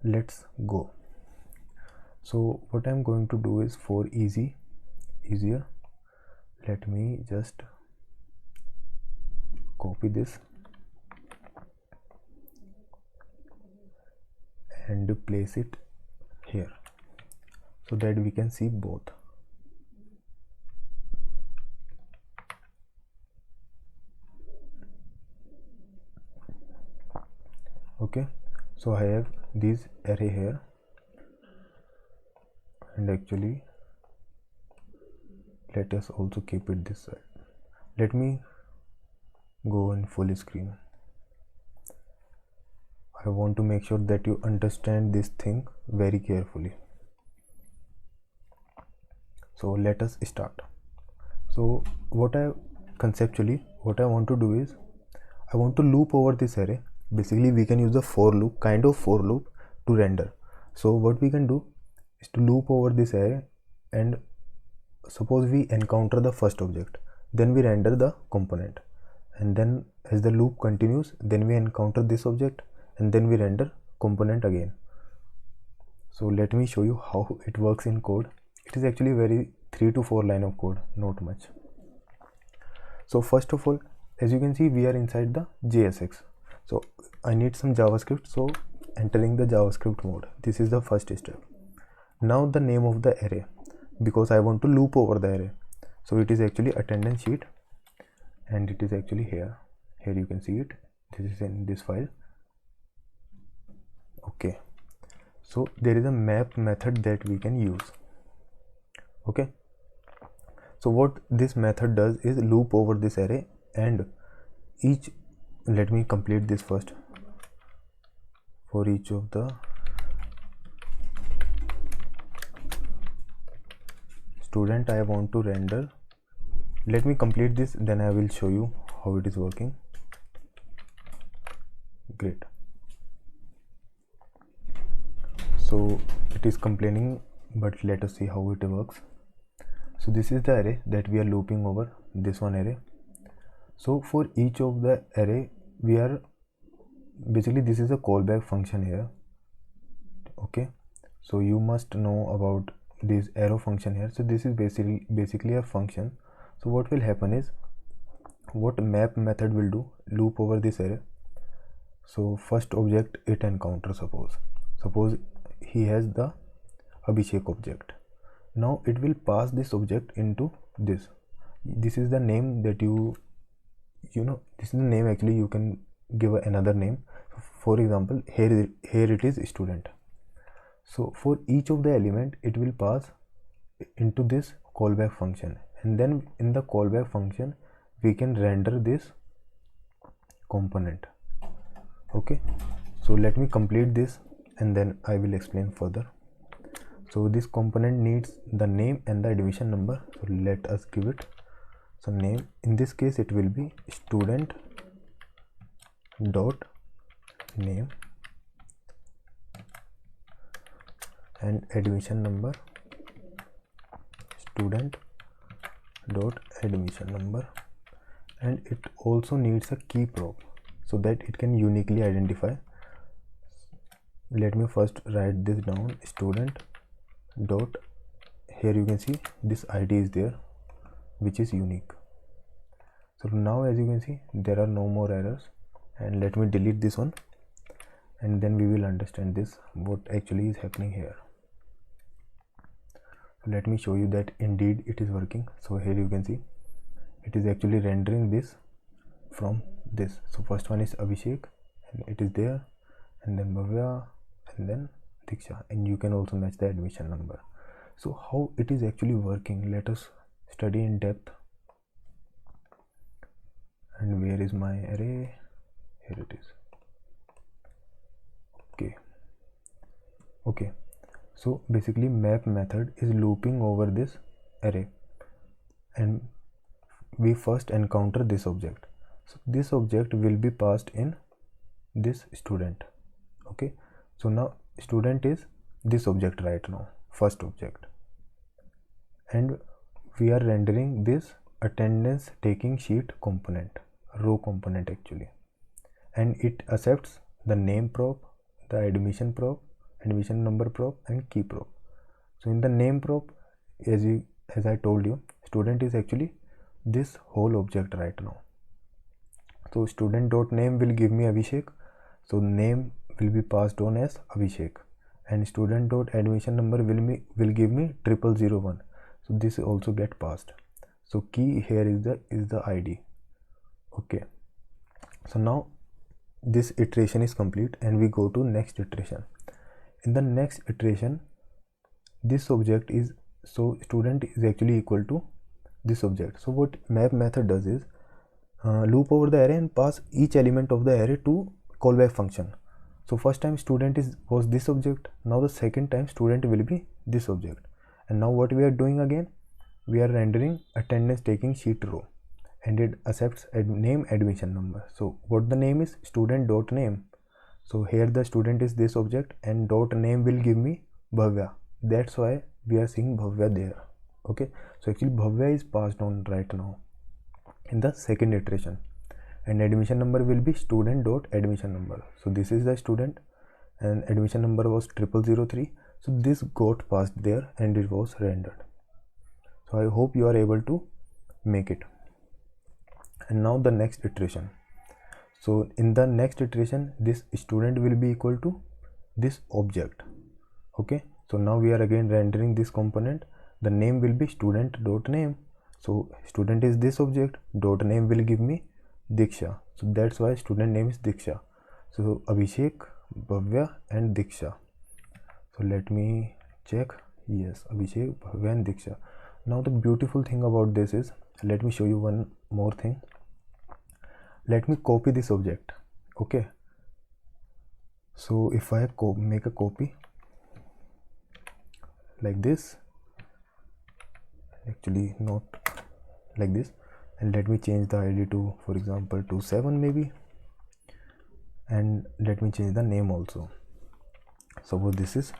let's go. So what I'm going to do is, for easier, let me just copy this and place it here so that we can see both. Okay, so I have this array here, and actually let us also keep it this side. Let me go in full screen. I want to make sure that you understand this thing very carefully. So let us start. So conceptually what I want to do is, I want to loop over this array. Basically we can use a for loop, kind of for loop, to render. So what we can do is to loop over this array, and suppose we encounter the first object, then we render the component, and then as the loop continues, then we encounter this object, and then we render component again. So let me show you how it works in code. It is actually very 3 to 4 line of code, not much. So first of all, as you can see, we are inside the JSX. So I need some JavaScript, so entering the JavaScript mode. This is the first step. Now the name of the array, because I want to loop over the array, so it is actually attendance sheet, and it is actually here. Here you can see it. This is in this file. Okay, so there is a map method that we can use. Okay, so what this method does is loop over this array, and let me complete this first. For each of the student I want to render, let me complete this, then I will show you how it is working. Great. So it is complaining, but let us see how it works. So this is the array that we are looping over, this one array. So for each of the array, we are basically, this is a callback function here. Okay, so you must know about this arrow function here. So this is basically a function. So what will happen is, what map method will do, loop over this array. So first object it encounters, suppose he has the Abhishek object. Now it will pass this object into this. This is the name that you know, this is the name. Actually you can give another name. For example, here it is student. So for each of the element, it will pass into this callback function, and then in the callback function we can render this component. Okay, so let me complete this and then I will explain further. So this component needs the name and the admission number. So let us give it some name. In this case it will be student dot name, and admission number student dot admission number, and it also needs a key prop so that it can uniquely identify. Let me first write this down, student dot, here you can see this ID is there, which is unique. So now as you can see, there are no more errors, and let me delete this one, and then we will understand this, what actually is happening here. Let me show you that indeed it is working. So here you can see it is actually rendering this from this. So first one is Abhishek, and it is there, and then Bhavya, and then Diksha, and you can also match the admission number. So how it is actually working, let us study in depth. And where is my array? Here it is. Okay, so basically map method is looping over this array, and we first encounter this object. So this object will be passed in this student. Okay, so now student is this object right now, first object, and we are rendering this attendance taking sheet component, row component actually, and it accepts the name prop, the admission prop, admission number prop, and key prop. So in the name prop, as I told you, student is actually this whole object right now. So student dot name will give me Abhishek, so name will be passed on as Abhishek, and student dot admission number will give me 0001, so this also get passed. So key here is the ID. Okay, so now this iteration is complete and we go to next iteration. In the next iteration, this object is, so student is actually equal to this object. So what map method does is loop over the array and pass each element of the array to callback function. So first time student was this object, now the second time student will be this object. And now what we are doing again, we are rendering attendance taking sheet row, and it accepts name admission number. So what the name is, student dot name. So here the student is this object and dot name will give me Bhavya. That's why we are seeing Bhavya there. Okay, so actually Bhavya is passed on right now in the second iteration, and admission number will be student dot admission number. So this is the student and admission number was 0003. So this got passed there and it was rendered. So I hope you are able to make it. And now the next iteration. So in the next iteration, this student will be equal to this object. Okay, so now we are again rendering this component. The name will be student dot name. So student is this object, dot name will give me Diksha. So that's why student name is Diksha. So Abhishek, Bhavya and Diksha. So let me check. Yes, Abhishek, Bhavya and Diksha. Now the beautiful thing about this is, let me show you one more thing. Let me copy this object. Okay, so if I make a copy like this, actually not like this, and let me change the ID to, for example, 27 maybe, and let me change the name also. Suppose this is,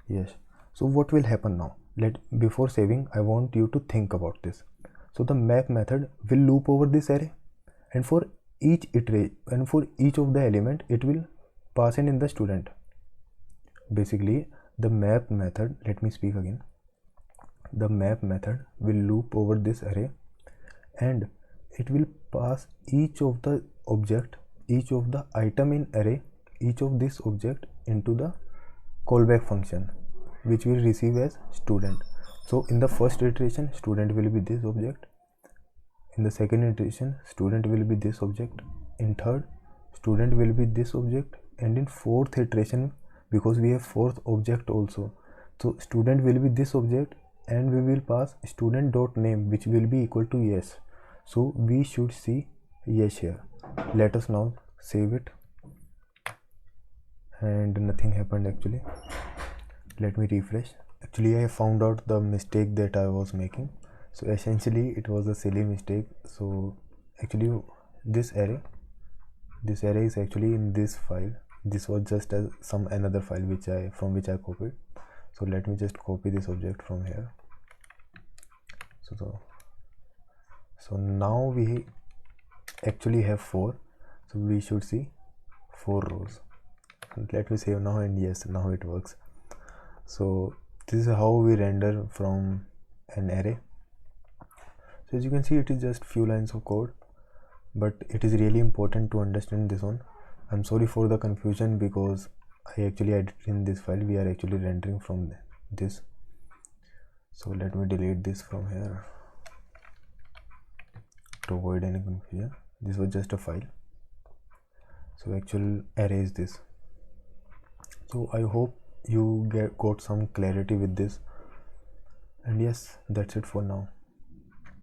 yes. So what will happen now? Before saving, I want you to think about this. So the map method will loop over this array, and for each iteration and for each of the element it will pass in the student. Basically the map method, let me speak again, the map method will loop over this array and it will pass each of the object, each of the item in array, each of this object into the callback function, which will receive as student. So in the first iteration, student will be this object. In the second iteration, student will be this object. In third, student will be this object. And in fourth iteration, because we have fourth object also, so student will be this object, and we will pass student dot name, which will be equal to yes. So we should see yes here. Let us now save it. And nothing happened actually. Let me refresh. Actually I found out the mistake that I was making. So essentially it was a silly mistake. So actually this array is actually in this file. This was just some another file from which I copied. So let me just copy this object from here. So now we actually have 4. So we should see 4 rows. Let me save now, and yes, now it works. So this is how we render from an array. So as you can see, it is just few lines of code, but it is really important to understand this one. I'm sorry for the confusion because I actually edited in this file. We are actually rendering from this. So let me delete this from here to avoid any confusion. This was just a file. So actual array is this. So I hope you got some clarity with this, and yes, that's it for now.